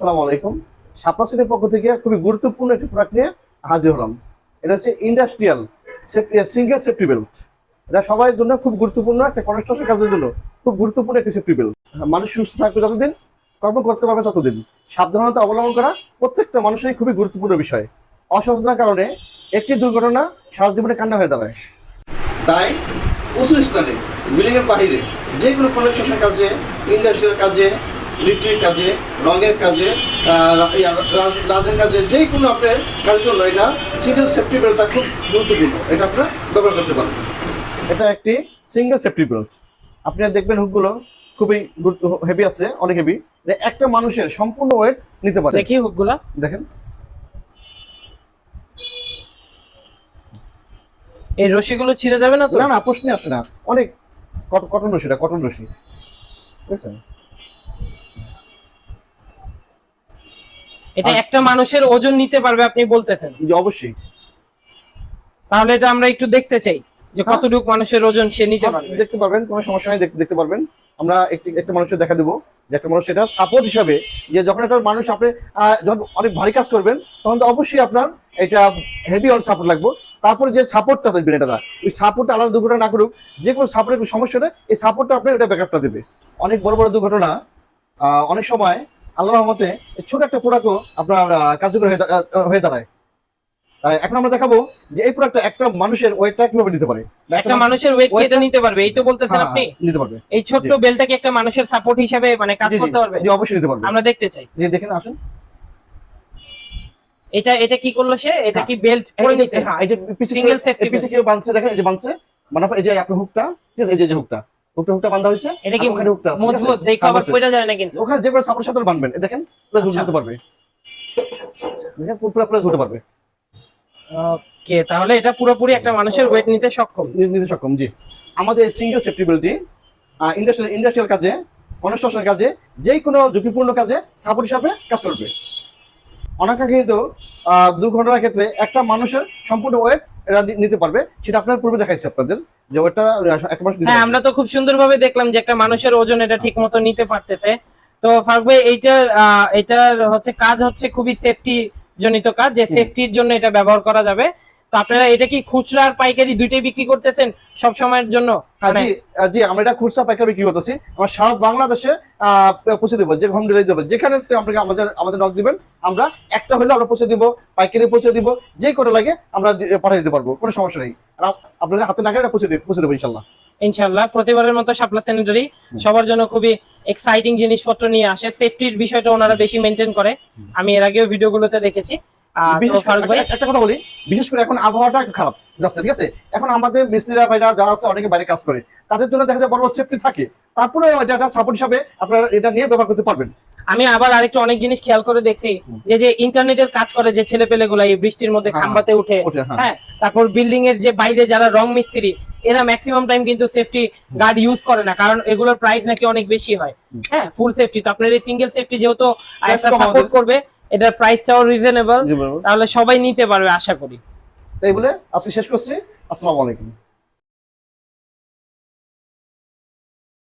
আসসালামু আলাইকুম। শাপলা সিটির পক্ষ থেকে খুবই গুরুত্বপূর্ণ একটি প্রোডাক্ট নিয়ে হাজির হলাম। এটা হচ্ছে ইন্ডাস্ট্রিয়াল সিঙ্গেল সেফটি বেল্ট। এটা সবার জন্য খুব গুরুত্বপূর্ণ, একটা কনস্ট্রাকশন কাজের জন্য খুব গুরুত্বপূর্ণ একটি সেফটি বেল্ট। মানুষ সুস্থ থাকবে যতদিন, কর্ম করতে পারবে ততদিন। সাবধানতা অবলম্বন করা প্রত্যেকটা মানুষেরই খুবই গুরুত্বপূর্ণ বিষয়। অসচেতনতার কারণে একটি দুর্ঘটনা সারা জীবনে কান্না হয়ে দাঁড়ায়। তাই উঁচু স্থানে, বিল্ডিংয়ের বাইরে, যে কোনো কনস্ট্রাকশন কাজে, ইন্ডাস্ট্রিয়াল কাজে, ইলেকট্রিক কাজে, রঙের কাজে, রাজের কাজে, যে কোনো আপনার কাজের জন্য এটা সিঙ্গেল সেফটি বেল্টটা খুব গুরুত্বপূর্ণ। এটা আপনারা ব্যবহার করতে পারেন। এটা একটি সিঙ্গেল সেফটি বেল্ট। আপনারা দেখবেন হুকগুলো খুবই হেভি আছে, অনেক হেভি। একটা মানুষের সম্পূর্ণ ওয়েট নিতে পারে। দেখি হুকগুলো দেখেন, এই রশিগুলো ছিঁড়ে যাবে না তো? না, প্রশ্নই আসে না। অনেক কটন রশি, এটা কটন রশি, বুঝছেন? এটা একটা মানুষের ওজন নিতে পারবে আপনি বলতেছেন? জি, অবশ্যই। তাহলে এটা আমরা একটু দেখতে চাই যে কতটুকু মানুষের ওজন সে নিতে পারবে। দেখতে পারবেন, কোনো সমস্যা নেই, দেখতে পারবেন। আমরা একটা মানুষের দেখা দেবো যে একটা মানুষ এটা সাপোর্ট হিসাবে, যে যখন একটা মানুষ আপনি যখন অনেক ভারী কাজ করবেন তখন তো অবশ্যই আপনার এটা হেভি অন সাপোর্ট লাগবে। তারপরে যে সাপোর্টটা থাকবে এটা, ওই সাপোর্টটা আলাদা দুর্ঘটনা না করুক, যে কোনো সাপোর্টের একটু সমস্যা হলে এই সাপোর্টটা আপনার এটা ব্যাকআপটা দেবে। অনেক বড় বড় দুর্ঘটনা অনেক সময় আল্লাহর রহমতে ছোট একটা প্রোডাক্টও আপনার কার্যকর হয়ে দাঁড়ায়। এখন আমরা দেখাবো যে এই প্রোডাক্টটা একটা মানুষের ওয়েটটা কিভাবে নিতে পারে। একটা মানুষের ওয়েট কি এটা নিতে পারবে? এই তো বলতেছেন আপনি নিতে পারবে। এই ছোট্ট বেলটা কি একটা মানুষের সাপোর্ট হিসেবে মানে কাজ করতে পারবে? জি, অবশ্যই নিতে পারবে। আমরা দেখতে চাই। জি, দেখেন, আসেন। এটা কি করলো সে? এটা কি বেল্ট পরে নিছে? হ্যাঁ, এই যে সিঙ্গেল সেফটি পিছে কি বাঁধছে, দেখেন, এই যে বাঁধছে, মানে এই যে আপনার হুকটা, ঠিক আছে, এই যে হুকটা বাঁধা হয়েছে। এটা কি ওখানে হুকটা মজবুত? দেখো আবার পড়ে যায় না কিন্তু। ওখানে যে কোনো সাপোর্টের সাথে বাঁধবেন, দেখেন পুরো ঝুলতে পারবে। দেখেন পুরো ঝুলতে পারবে। ওকে, তাহলে এটা পুরোপুরি একটা মানুষের ওয়েট নিতে সক্ষম। জি। আমাদের সিঙ্গেল সেফটি বেল্টটি ইন্ডাস্ট্রিয়াল কাজে, কনস্ট্রাকশন কাজে, যে কোনো ঝুঁকিপূর্ণ কাজে সাপোর্ট হিসাবে কাজ করবে। অনাকাঙ্ক্ষিত দুর্ঘটনার ক্ষেত্রে একটা মানুষের সম্পূর্ণ ওয়েট এটা নিতে পারবে। সেটা আপনার পূর্বে দেখাইছে আপনাদের যে ওয়েটটা একটা মানুষ। হ্যাঁ, আমরা তো খুব সুন্দরভাবে দেখলাম যে একটা মানুষের ওজন এটা ঠিক মতো নিতে পারতেছে। তো ফারুক ভাই, এইটার হচ্ছে কাজ হচ্ছে খুবই সেফটি জনিত কাজ, যে সেফটির জন্য এটা ব্যবহার করা যাবে। তো আপনারা এটা কি খুচরা আর পাইকারি দুইটাই বিক্রি করতেছেন সব সময়ের জন্য? জি, আমরা এটা খুচরা পাইকারি বিক্রি করতেছি। আমরা সারা বাংলাদেশে পৌঁছে দেবো, যে হোম ডেলিভারি দেবো, যেখানে আপনাকে আমাদের নক দিবেন, আমরা একটা হলে আমরা পৌঁছে দিব, পাইকারি পৌঁছে দিব, যে কটা লাগে আমরা পাঠিয়ে দিতে পারবো, কোনো সমস্যা নেই। আর আপনাদের হাতে না গেলে পৌঁছে দেবো ইনশাল্লাহ। প্রতিবারের মতো শাপলা স্যানিটারি সবার জন্য খুবই এক্সাইটিং জিনিসপত্র নিয়ে আসে। সেফটির বিষয়টা ওনারা বেশি মেনটেন করে, আমি এর আগেও ভিডিওগুলোতে দেখেছি। একটা কথা বলি, বিশেষ করে এখন আবহাওয়াটা একটু খারাপ যাচ্ছে, ঠিক আছে? এখন আমাদের মিস্ত্রিরা ভাইরা যারা আছে, অনেকে বাইরে কাজ করে, তাদের জন্য দেখা যায় বড় সেফটি থাকে। তারপরে এটা সাপোর্ট হিসাবে আপনারা এটা নিয়ে ব্যবহার করতে পারবেন। আমি আবার আরেকটু অনেক জিনিস খেয়াল করে দেখছি, যে ইন্টারনেটের কাজ করে যে ছেলে পেলে গুলা এই বৃষ্টির মধ্যে খাম্বাতে উঠে, হ্যাঁ, তারপর বিল্ডিং এর যে বাইরে যারা রং মিস্ত্রি, এরা ম্যাক্সিমাম টাইম কিন্তু সেফটি গার্ড ইউজ করে না, কারণ এগুলোর প্রাইস নাকি অনেক বেশি হয়। হ্যাঁ, ফুল সেফটি তো আপনার এই সিঙ্গেল সেফটি যেহেতু সাপোর্ট করবে, এটার প্রাইসটাও রিজনেবল, তাহলে সবাই নিতে পারবে আশা করি। তাই বলে আজকে শেষ করছি। আসসালামু আলাইকুম।